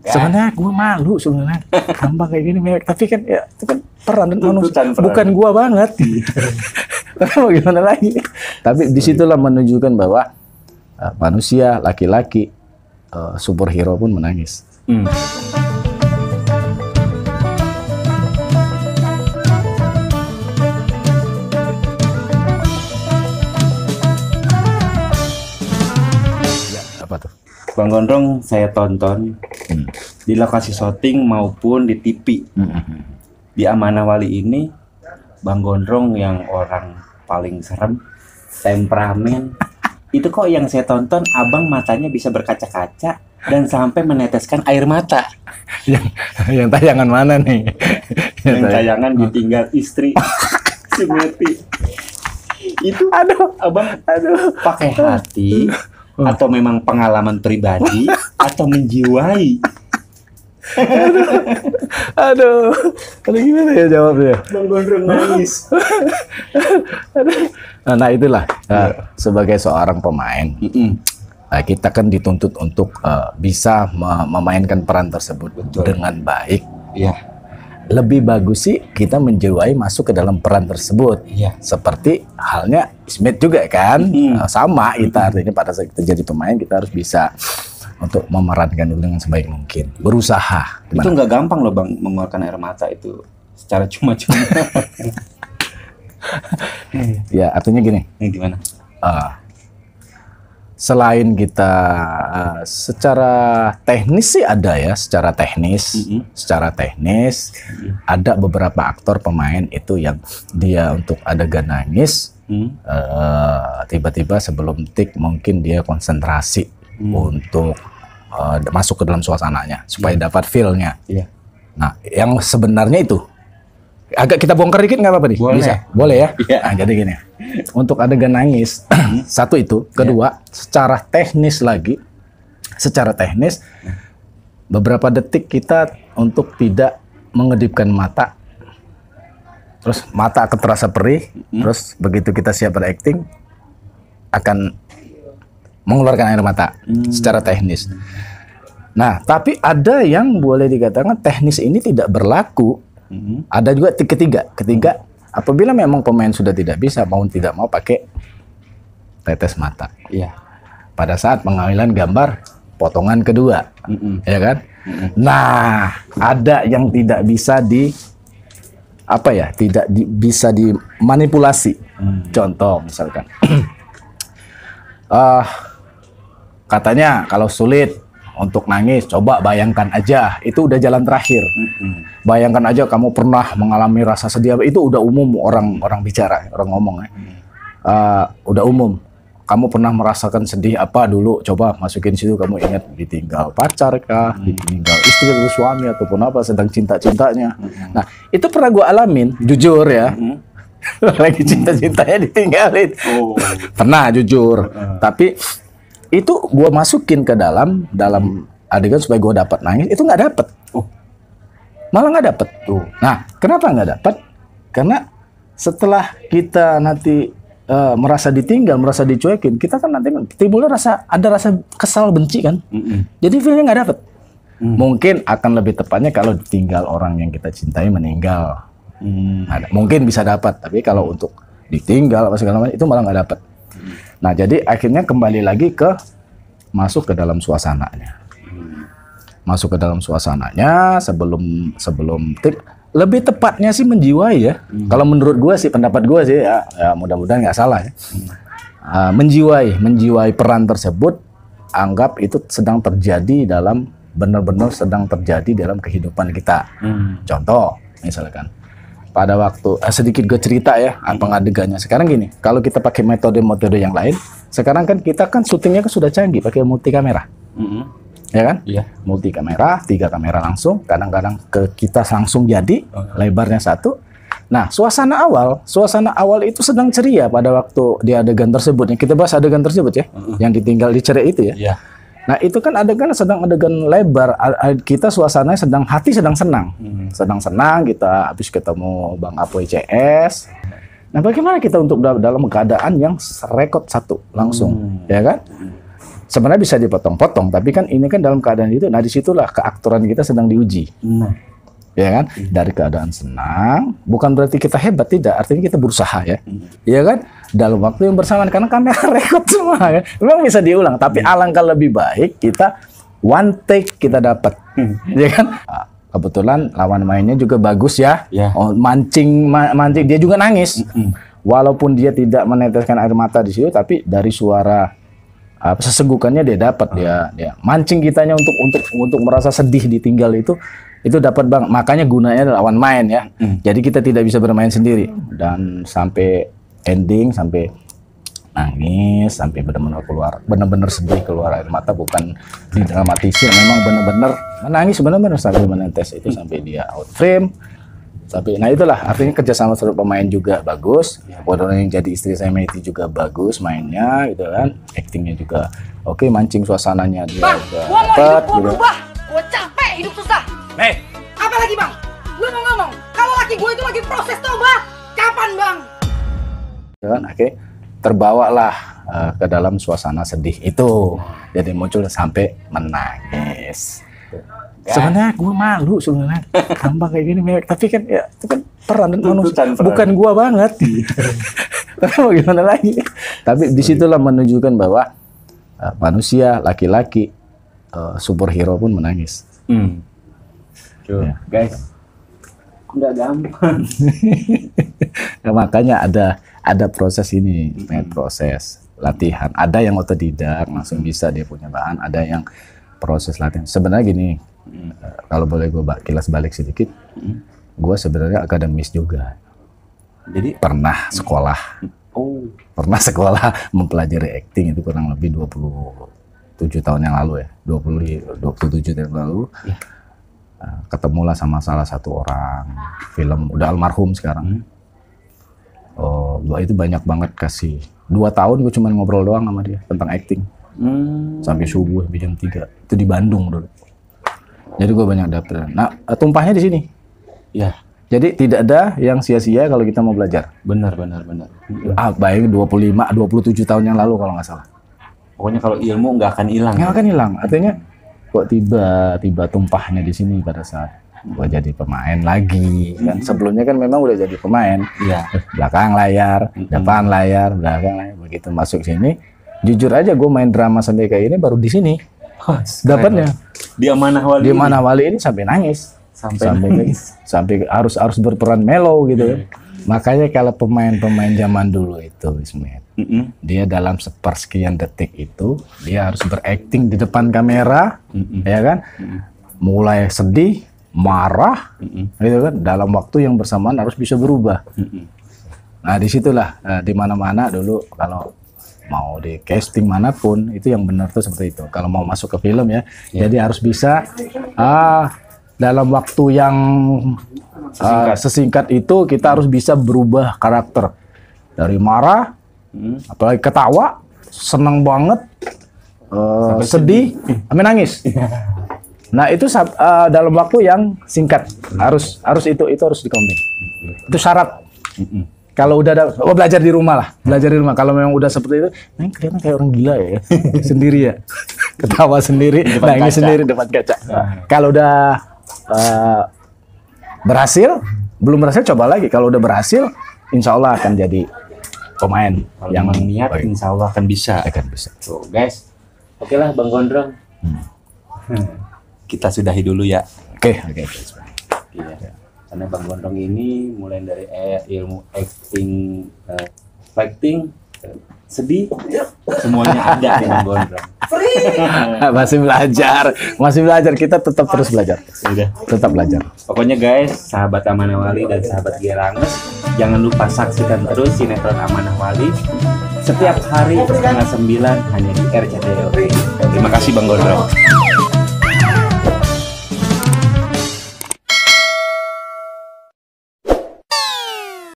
Sebenarnya gue malu sebenarnya gampang kayak gini mewek, tapi kan ya itu kan peran dan manusia, bukan gue banget. Tapi mau gimana lagi? Tapi disitulah menunjukkan bahwa manusia laki-laki superhero pun menangis. Ya, apa tuh? Bang Gondrong saya tonton di lokasi syuting maupun di TV. Di Amanah Wali ini Bang Gondrong yang orang paling serem, temperamen. Itu kok yang saya tonton abang matanya bisa berkaca-kaca dan sampai meneteskan air mata. Yang tayangan mana nih? Yang tayangan ditinggal istri si Meti. Itu abang pakai hati atau memang pengalaman pribadi atau menjiwai? Aduh, gimana ya jawabnya? Bang Gondrong nangis. Nah itulah sebagai seorang pemain, kita kan dituntut untuk bisa memainkan peran tersebut dengan baik. Iya. Lebih bagus sih kita menjiwai masuk ke dalam peran tersebut. Iya. Seperti halnya Smith juga kan, sama kita artinya pada saat kita jadi pemain kita harus bisa untuk memerankan itu dengan sebaik mungkin, berusaha. Itu nggak gampang loh Bang, mengeluarkan air mata itu secara cuma-cuma. Ya artinya gini. Gimana? Selain kita secara teknis sih ada ya, secara teknis, ada beberapa aktor pemain itu yang dia untuk adegan nangis, tiba-tiba sebelum take mungkin dia konsentrasi untuk masuk ke dalam suasananya supaya dapat feel-nya. Nah, yang sebenarnya itu agak kita bongkar dikit nggak apa-apa nih? Boleh. Bisa? Boleh ya? Nah, jadi gini, untuk adegan nangis, satu itu, kedua, secara teknis beberapa detik kita untuk tidak mengedipkan mata, terus mata akan terasa perih, terus begitu kita siap berakting, akan mengeluarkan air mata secara teknis. Nah, tapi ada yang boleh dikatakan teknis ini tidak berlaku. Ada juga ketiga, apabila memang pemain sudah tidak bisa, mau tidak mau pakai tetes mata. Iya. Pada saat pengambilan gambar potongan kedua, ya kan? Nah, ada yang tidak bisa bisa dimanipulasi. Contoh misalkan, katanya kalau sulit untuk nangis, coba bayangkan aja, itu udah jalan terakhir. Bayangkan aja kamu pernah mengalami rasa sedih, itu udah umum orang bicara, orang ngomong ya. Udah umum. Kamu pernah merasakan sedih apa dulu? Coba masukin situ, kamu ingat ditinggal pacar kah, ditinggal istri atau suami ataupun apa, sedang cinta-cintanya. Nah, itu pernah gue alamin, jujur ya. Lagi cinta-cintanya ditinggalin. Pernah jujur. Tapi itu gue masukin ke dalam adegan supaya gue dapat nangis, itu nggak dapet. Malah nggak dapet. Nah, kenapa nggak dapet? Karena setelah kita nanti merasa ditinggal, merasa dicuekin, kita kan nanti timbulnya ada rasa kesal, benci kan. Jadi feelnya nggak dapet. Mungkin akan lebih tepatnya kalau ditinggal orang yang kita cintai meninggal. Mungkin bisa dapat, tapi kalau untuk ditinggal apa segala macam itu malah nggak dapat. Nah, jadi akhirnya kembali lagi ke masuk ke dalam suasananya. Masuk ke dalam suasananya sebelum take. Lebih tepatnya sih menjiwai ya. Kalau menurut gue sih, pendapat gue sih ya mudah-mudahan nggak salah ya. Menjiwai peran tersebut, anggap itu sedang terjadi benar-benar sedang terjadi dalam kehidupan kita. Contoh misalkan, pada waktu sedikit gue cerita ya pengadegannya. Sekarang gini, kalau kita pakai metode-metode yang lain, sekarang kan kita kan syutingnya kan sudah canggih pakai multi kamera, ya kan? Iya. Multi kamera, 3 kamera langsung. Kadang-kadang kita langsung jadi lebarnya 1. Nah, suasana awal itu sedang ceria pada waktu di adegan tersebut. Yang kita bahas adegan tersebut ya, yang ditinggal dicerai itu ya. Iya. Nah, itu kan adegan lebar, kita suasananya hati sedang senang. Sedang senang, kita habis ketemu Bang Apoy CS. Nah, bagaimana kita untuk dalam keadaan yang rekod 1 langsung, ya kan? sebenarnya bisa dipotong-potong, tapi kan ini kan dalam keadaan itu, nah disitulah keaktoran kita sedang diuji. Nah, Ya kan? Dari keadaan senang, bukan berarti kita hebat, tidak. Artinya kita berusaha ya. Iya kan? Dalam waktu yang bersamaan, karena kamera rekod semua kan. Memang bisa diulang, tapi alangkah lebih baik kita one take kita dapat. Ya kan? Kebetulan lawan mainnya juga bagus ya. Oh, mancing dia juga nangis. Walaupun dia tidak meneteskan air mata di situ, tapi dari suara sesegukannya dia dapat, dia mancing kitanya untuk merasa sedih ditinggal itu dapat bang. Makanya gunanya lawan main ya. Jadi kita tidak bisa bermain sendiri, dan sampai ending, sampai nangis, sampai benar-benar sedih, keluar air mata, bukan didramatisir, memang benar-benar menangis, benar-benar sampai menetes itu, sampai dia out frame. Tapi nah itulah artinya kerjasama seluruh pemain juga bagus. Bodoh yang jadi istri saya Meiti juga bagus mainnya gitu kan, actingnya juga oke, mancing suasananya dia bang, juga gua mau dapat hidup gua gitu. berubah, gua capek hidup susah. Apa lagi bang? Lu mau ngomong kalau laki gua itu lagi proses tobat, kapan bang? Kan, oke, terbawalah ke dalam suasana sedih itu, jadi muncul sampai menangis. Sebenarnya gue malu sebenarnya gampang kayak gini, tapi kan ya itu kan peran manusia, bukan gue banget. Tapi mau gimana lagi? Tapi disitulah menunjukkan bahwa manusia laki-laki superhero pun menangis. Ya. Guys, nggak gampang. Nah, makanya ada proses ini, proses latihan. Ada yang otodidak langsung bisa dia punya bahan, ada yang proses latihan. Sebenarnya gini, kalau boleh gue kilas balik sedikit, gue sebenarnya akademis juga. Jadi pernah sekolah, mempelajari acting itu kurang lebih 27 tahun yang lalu ya, 27 tahun yang lalu. Ketemulah sama salah satu orang film, udah almarhum sekarang. Gua itu banyak banget kasih 2 tahun gue cuma ngobrol doang sama dia tentang acting. Sampai subuh, sampai jam 3 itu di Bandung dulu. Jadi gue banyak dapet. Nah, tumpahnya di sini. Ya. Jadi tidak ada yang sia-sia kalau kita mau belajar. Benar. Baik 27 tahun yang lalu kalau nggak salah. Pokoknya kalau ilmu nggak akan hilang. Nggak akan hilang. Artinya kok tiba tumpahnya di sini pada saat gue jadi pemain lagi. Kan sebelumnya kan memang udah jadi pemain. Iya. Belakang layar, depan layar, belakang layar. Begitu masuk sini, jujur aja gue main drama sampai kayak ini baru di sini. Dapatnya Di Amanah Wali ini sampai nangis, sampai harus berperan mellow gitu. Makanya kalau pemain zaman dulu itu Ismet, dia dalam sepersekian detik itu dia harus berakting di depan kamera, ya kan, mulai sedih, marah, gitu kan, dalam waktu yang bersamaan harus bisa berubah. Nah disitulah di mana-mana dulu kalau mau di casting manapun itu yang benar tuh seperti itu. Kalau mau masuk ke film ya, jadi harus bisa dalam waktu yang sesingkat itu kita harus bisa berubah karakter dari marah, apalagi ketawa, senang banget, sedih, sampai nangis. Nah itu dalam waktu yang singkat harus itu harus dikombin. Itu syarat. Kalau udah ada, belajar di rumah. Kalau memang udah seperti itu, kelihatan kayak orang gila ya, sendiri ya, ketawa sendiri, nangis sendiri depan kaca. Kalau udah belum berhasil coba lagi. Kalau udah berhasil, insya Allah akan jadi pemain yang niat, insya Allah akan bisa. Tuh guys, oke lah Bang Gondrong, kita sudahi dulu ya. Oke. Iya. Karena Bang Gondrong ini mulai dari ilmu acting, fighting, sedih, semuanya ada di Bang Gondrong. Masih belajar. Kita tetap terus belajar. Tetap belajar. Pokoknya guys, sahabat Amanah Wali dan sahabat Geranges, jangan lupa saksikan terus sinetron Amanah Wali setiap hari setengah 9 hanya di RCTI. Terima kasih Bang Gondrong.